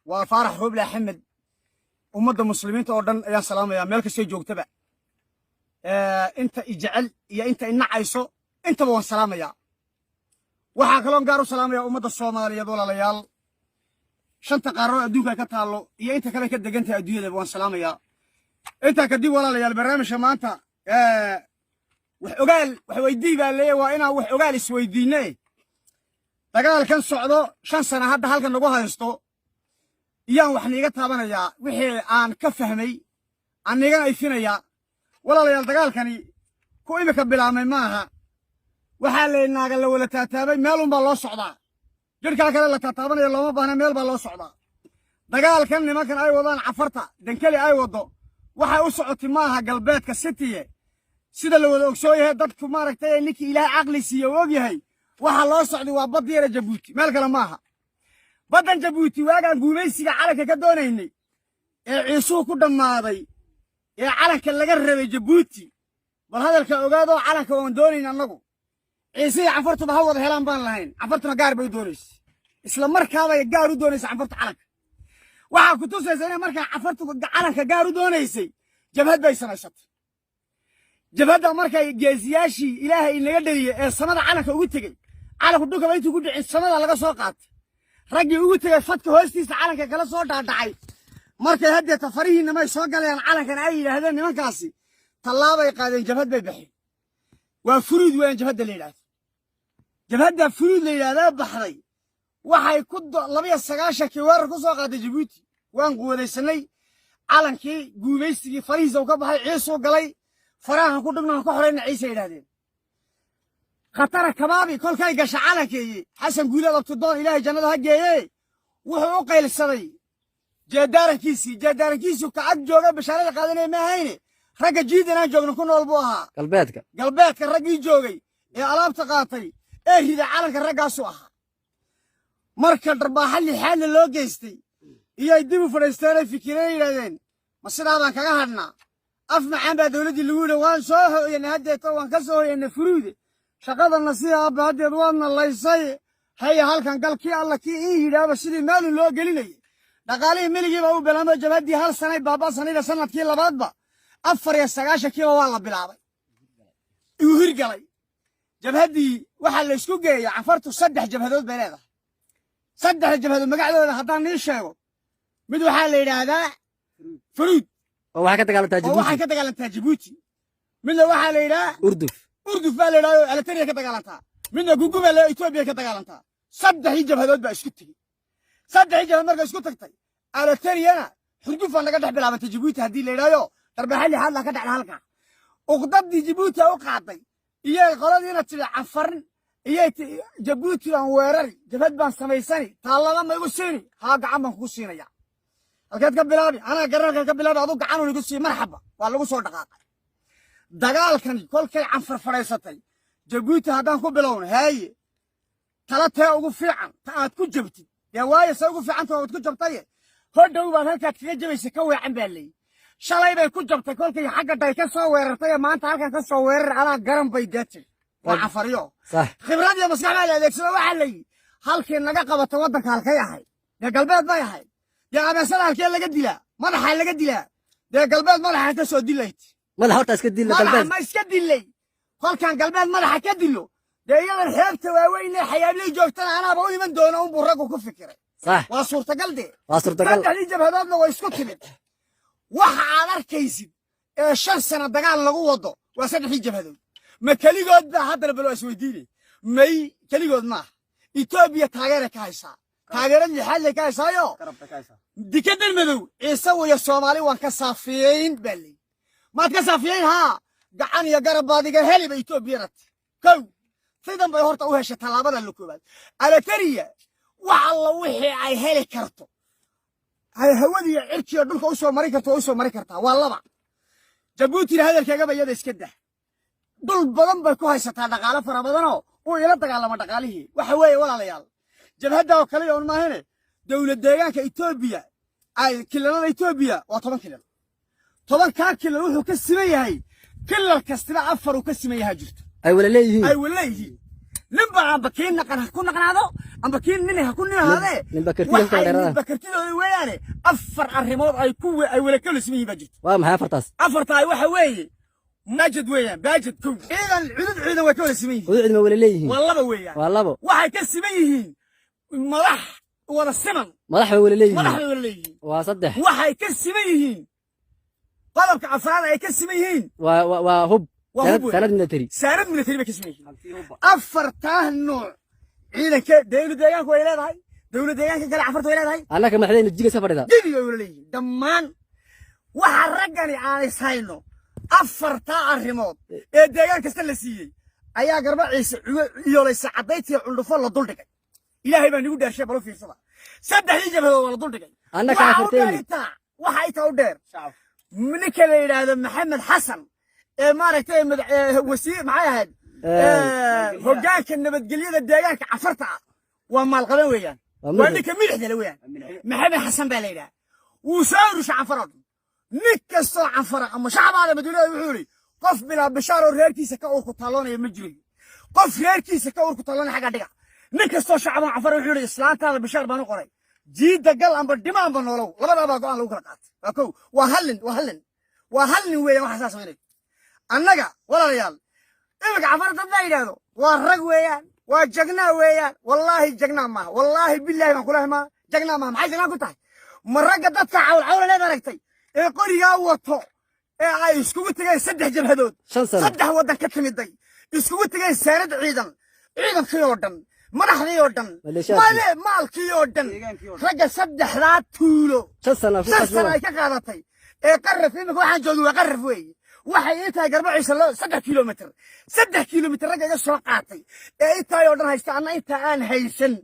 وفارح روبلا حمد ومد المسلمين تودن يا سلام يا ملك سي جوجتبا انت اجعل يا انت ان عيسو انت بو سلام يا waxa kaloon gaar u salaamaya ummadda Soomaaliyeed walaalayaal shanta qaarro adduunka ka taalo iyo inta kale ka degantahay adduunyada waan salaamaya inta ka dib walaalayaal barnaamijka maanta wax weydii baa leeyahay waa inaan wax ogaal isweydiinay dagaalkan socdo 5 sano hadda halkan nagu haysto iyaan wax niiga taabanaya wixii aan ka fahmay aniga ay finaya walaalayaal dagaalkani ku imika bilaamay maaha waxa leenaga la wala taataabay meel un baa loo socdaa jirka kale la taataabanaya looma baahna meel baa loo socdaa dagaalkan nimankan ay wadaan cafarta dankali ay wado waxa u socotay maaha galbeedka city sida la wada ogsooyahay dadku maaragtay ninkii ilaahay aqli siiyo og yahay waxa loo socday waa badiyada Jabuuti meel kale maaha badan Jabuuti waagaan guumaysiga calanka ka doonaynay ee ciisuhu ku dhamaaday ee calanka laga rabay Jabuuti bal hadalka ogaado calanka oo doonayna anagu ciise cafartu ba hawada helaan baan lahayn cafartuna gaar bay doonaysay isla markaaba gaar u doonaysay cafartu calanka waxa ku tusaysaa in markaa cafartu calanka gaar u doonaysay jabhad bay samaysatay jabhada markay geesiyaashi ilaahay inaga dhaliyay ee samada calanka ugu tagay calanku dhulka bay intuu ku dhicin samada laga soo qaatay ragii ugu tagay fadka hoostiisa calanka kala soo dhaadhacay markay hadda tafarihiina may soo galeen calankan ay yiraahdeen nimankaasi tallaabay qaadeen jabhad bay bixin waa furuud weyn jabhada leeyahay jabhada furuud leeyahay baxday waxay ku 29 weerar ku soo qaaday Jabuuti waan quwadaysanay calankii guumaysigii fariisa uu ka baxay ciiso galay faraha ku dhigna ku xoreyna ciise yiraahdeen khatara kabaabi kolkay gasha calankii xasan guulada abtidoon ilaahay jannada ha geeyay wuxuu u qaylsaday jeedaarankiisi ka ag jooga bashaarada qaadanay ma hayne ragga jiidana joogna ku nool buu ahaa galbeedka raggii joogay ee alaabta qaatay ee rida calanka raggaas u ahaa marka darbaaxa lixaad loo geystay iyo dib u fadhiisteen fikireen yiraahdeen ma sidaadan kaga hadnaa af macaan baa dawladii lagu yiri waan soo hooyeen hadeeto waan ka soo hooyeen furuude shaqadana sidaa baadeed waana laysay hay halkan galkii alla kii yiraahdo sidii meel loo gelinay dhaqaalihii miligii baa u bilaabay jabadii hal sanay baaba sanada sanadkii labaadba 94 kiilo waa la bilaabay uu hirgalay jabhadii waxa la isku geeyay cafartu 3 jabhadood bay leedahay 3 jabhadood magacadooda haddaan ii sheego mid waxa la yiraahdaa furuud oo waxa ka dagaalantaa Jabuuti midna waxa la yiraahdaa urduf baa la yiraahdaa Eritrea ka dagaalantaa midna guguba la Ethiopia ka dagaalantaa 3 jabhadood baa isku tagay 3 jabhadood markay isku tagtay Eritrea xurguf naga dhex bilaabantay Jabuuti hadii la yiraahdo darbaxali hadla ka dhacay halka uqdadii Jabuuti oo qaaday iyo qoladiina tiri cafarin iyo Jabuuti aan weerari jabhad baan samaysani taalada ma igu siini ha gacan baan ku siinaya halkaad ka bilaabi ana gararka ka bilaabi adu gacan igu sii marxaba waa lagu soo dhaqaaqay dagaalkan kolkay cafar fadhiisatay Jabuuti haddaan ku bilowno haye talata ugu fiican taad ku jabtid yaa waayo sa ugu fiican taad ku jabtay hodhow baan halkaad kaga jabaysay ka weecan baa leeyahay shalay bay ku jabtay kolkay xagga day ka soo weerartay maanta halkan ka soo weerar ana garan bay gaatay waa cafariyo khibrad iyo maskaxda la adeegsado waxa la yiri halkii naga qabato wadanka halkay ahay ya galbeed bay ahay ya abeesada halkii laga dilaa madaxa laga dilaa ya galbeed madaxa ka soo dilayt madaxa horta iska dilay galbeed ma iska dilay kolkan galbeed madaxa ka dilo deeyadan xeebta waaweyn ee xayaabley joogtana anaaba u iman doono un buu raggu ku fikiray waa suurtagal dadkii jabhadoodna way isku timid waxa aad arkaysid ee 5 sano dagaal lagu wado waa 3 jabhadood ma kaligood baa hadda bal isweydiinay may kaligood ma Ethiopia taageero ka haysa taageerada lixaad ka haysaayo dikadan madow ciise iyo Soomaali waan ka saafiyeen bali ma ka saafiyeen ha gacan iyo garab baadiga heliba Ethiopia rat kow sidan bay horta u heshay talaabada la koobaad Eritrea waxa la wixii ay heli karto hay hawadii cirkiga dhulka u soo mari kartaa waa laba Jabuuti hadalkeega bayada iska dah dul badan bay ku haysataa dhaqaale fara badan oo ila dagaalama dhaqaalihii waxa weeye walaalayaal jabhada oo kale oo maahane dawlad deegaanka Ethiopia ay kilalada Ethiopia waa 10 kilal 10 ka kilal wuxuu ka siman yahay kilal kasta afar uu ka siman yahay jirto ay wala leeyihiin نبقى بكين نقنا كنا قنادو أم بكين نني هكون هذا بكرتي وياني أفر الرماد أي قوة أي ولا كل اسمه بجد وام هاي فرطاس أفرطاي وحوي ماجد ويان باجد كم إذا عدد وكل اسمه عدد ما ولا ليه والله ويان والله وحي كسميه ملح ولا السمن ملح ولا ليه ملح ولا ليه وصدح وحي كسميه طلب عفان أي كسميه وهب سند ملتري سند ملتري بكسميه أفرتاه النوع إذا كدولة ديانك ولا هاي دولة ديانك كلا عفرت ولا هاي الله كم حدين الجيل سفر ذا جيبي ولا ليه دمان وحرقني عن ساينو أفرتاه الريموت الديانك استلسيه أيها قربا عيسى يوليس عديتي عندفور لدولتك إلهي ما نقول ده شيء بلو في صلاة صدق لي جبهه ولا دولتك أنا كافرتين وحيته ودير منك اللي هذا محمد حسن ما رأيته وسيء معايا هاد هجاك النبت قليل الديانك عفرتها وما القبل ويان وأنا كميل حدا ويان محمد حسن بالليلة وساروش عفرت نكسو عفرة أما شعب على مدينة يحوري قف بلا بشار وريركي سكاور كطالون يمجري قف ريركي سكاور كطالون حاجة دقة نكسو شعب عفرة يحوري إسلام كان بشار بانو قري جيد دقل أم بدما أم بنولو لبدا باقو أن لو كرقات أكو وهلن ويان وحساس منك أنك ولا ريال إمك عفرة تبدأ هذا والرق ويان وجقنا ويان والله جقنا ما والله بالله ما كله ما جقنا ما عايز أنا قلت مرة قد تفعل عولا لا دركتي قرية وطو iskugu tagay saddex jabhadood saddex wadan ka timid iskugu tagay saarad ciidankii oo dhan madaxdii oo dhan maalkii oo dhan ragga saddexdaa tuulo shan ay ka qaadatay qarraf imika waxaan joogay waa qarraf weeye waxay ii tahay garbaciisa 3 kilomitir ragga iga soo qaatay intaay oo dhan haysta anna inta aan haysan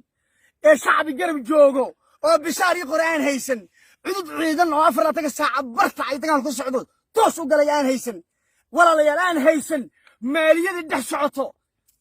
shacbi garab joogo oo bishaar ii quraan haysan cudud ciidan oo 4 saac barta ay dagaal ku socdo توس وقال يا هيسن ولا يا هيسن مالية الدحشعته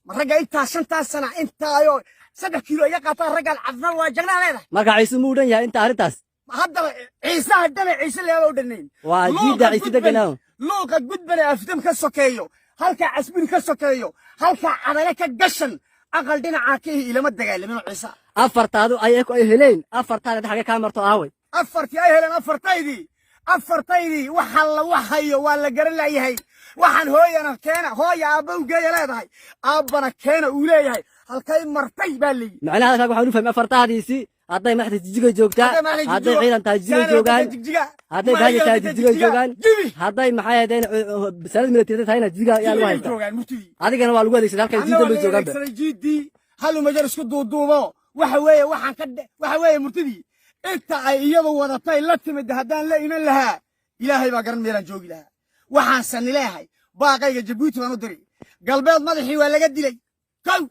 رجع أنت عشان تاسنا أنت أيوه 7 كيلو يقطع رجع عفنا وجنا علينا ما قاعد يسمونه يا أنت عرتاس هذا عيسى هدنا عيسى اللي هو دنين واجد عيسى ده جناه لو قد بدنا أفدم كسوكيو هلك عسبين كسوكيو هلك عملك الجشن أقل دين عاكيه إلى مدة قال من عيسى أفرت هذا أيك أي هلين أفرت هذا حاجة كاميرا طاوي أفرت يا هلين أفرتيدي أفرتيدي وحلا وحيو ولا قرن لا يهي وحن هوي أنا كنا هوي أبو جاي لا ده أبنا كنا ولا يهي هالكاي مرتي بالي معناها هذا وحنو فهم أفرت هذه سي هذا ما حد تجيك جوكتا هذا عيلان تجيك جوكان هذا بهاي تجيك جوكان هذا ما حد هذين بسالة من التيرات هاي نتجيك يا الواحد هذا كانوا والو قالوا هذا كان جيد جوكان جدي هلو مجلس كدو دوبا وحوي وحن كده وحوي مرتدي أنت أيضا وضعتي لا تمد هدان لا إيمان لها إلهي باقرن ميران جوغي لها وحاسن إلهي باقي جبوتي وندري قلبيض مضحي ولا قد لي كو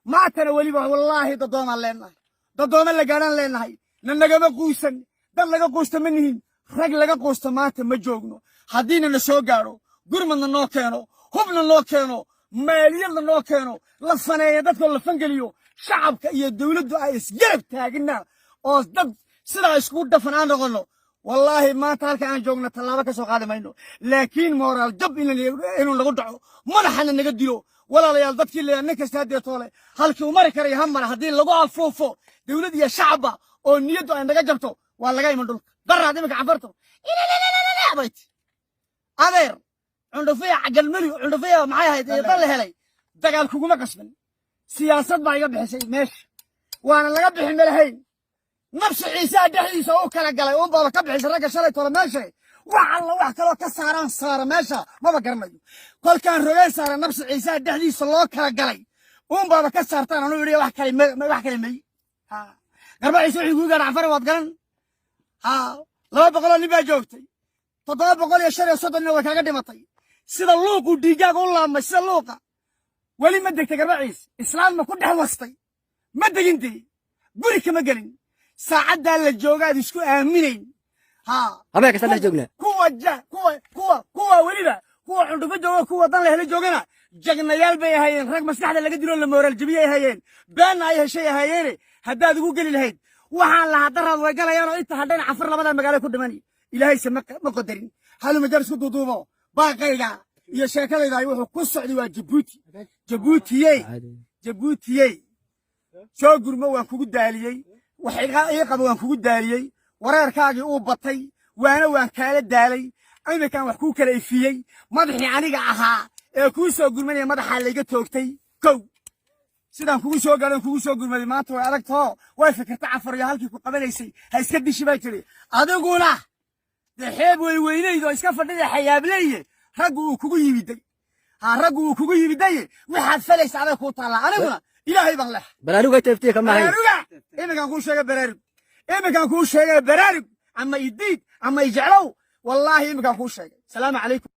ما تنولي والله ضدونا لنا ضدونا لقارن لنا ننقى قوسن دل لقى قوست منهن رق لقى قوست مات مجوغنو حدين نسو قارو قرمنا نو كانو هبنا نو كانو ماليين نو كانو لفنايا دادكو لفنقليو شعبك إيا الدولة دعايس جرب تاقنا أصدق سلا اسكو دفنان نقولو والله ما تالك عن جوجنا طلابة كسو قادم إنه لكن مورال جب إنه نقول ملحنا نقديو ولا ليال ضدك اللي نكست هدي طولي هالك ومر كري همنا هدين لقوا فوفو دولدي يا شعبة أو نيدو عندك جبتو ولا جاي من دول برا دمك عبرتو لا بيت أمير عنده فيها عقل مليو عنده فيها معايا يضل هلي دقال كوكو قسمن سياسات ما يقبح شيء ماشي وأنا لا قبح ملهين نفس عيسى دحيس أو كلا قلي وبابا كبح الرجال شليت ولا ماشي وعلى واحد كلا كسران صار ماشي ما بقرمي كل كان رجال صار نفس عيسى دحيس الله كلا قلي وبابا كسرت أنا نوري واحد كلمة واحد كلمة ها قرب عيسى يقول أنا عفر واتقرن ها لا بقول لي بجوتي تطلب بقول يا شري صوت إنه وكان قديم طي سيد اللوق وديجا قول الله مش اللوقة ولي مدك تقرب عيسى إسلام ما كنت حوستي مدك أنتي بريك ما قلين ساعد على الجوجات يسكو آمنين ها هما كسرنا جوجنا كوا وليدا كوا عنده فجوا كوا ضل هلا جوجنا جقنا يالبي هايين رق مسكحة اللي قدروا المورال الجبية هايين بان أي شيء هايين هداد جوجل الهيد وحال لها درد وقال يا رأيت هدين عفر لبدا مقالة كل ماني إلهي سمك مقدرين هلو مجلس كنتو دوبا باقي يا شكل إذا يروحوا كل سعودي وجبوتي جبوتي jabuutiyey soo gurmo waan kugu daaliyey wax ii qabo waan kugu daaliyey wareerkaagii uu batay waan kaala daalay iminkaan wax kuu kala ifiyey madaxii aniga ahaa ee kuu soo gurmanaya madaxaa layga toogtay kow sidaan kugu soo gaadhan kugu soo gurmaday maanta way adagtoo way fikirta cafar iyo halkii ku qabanaysay ha iska dishi bay tiri adiguna dee xeeb weynayd oo iska fadhida xayaableeye raggu uu kugu yimiday raggu uu kugu yimidaye waxaad falaysa aday kuu taallaa aniguna ilaahay baan leh baraaruga taftiya kama hayn iminkaan kuu sheegay baraarug ama idiid ama ijeclow wallaahi iminkaan kuu sheegay salaamu calaykum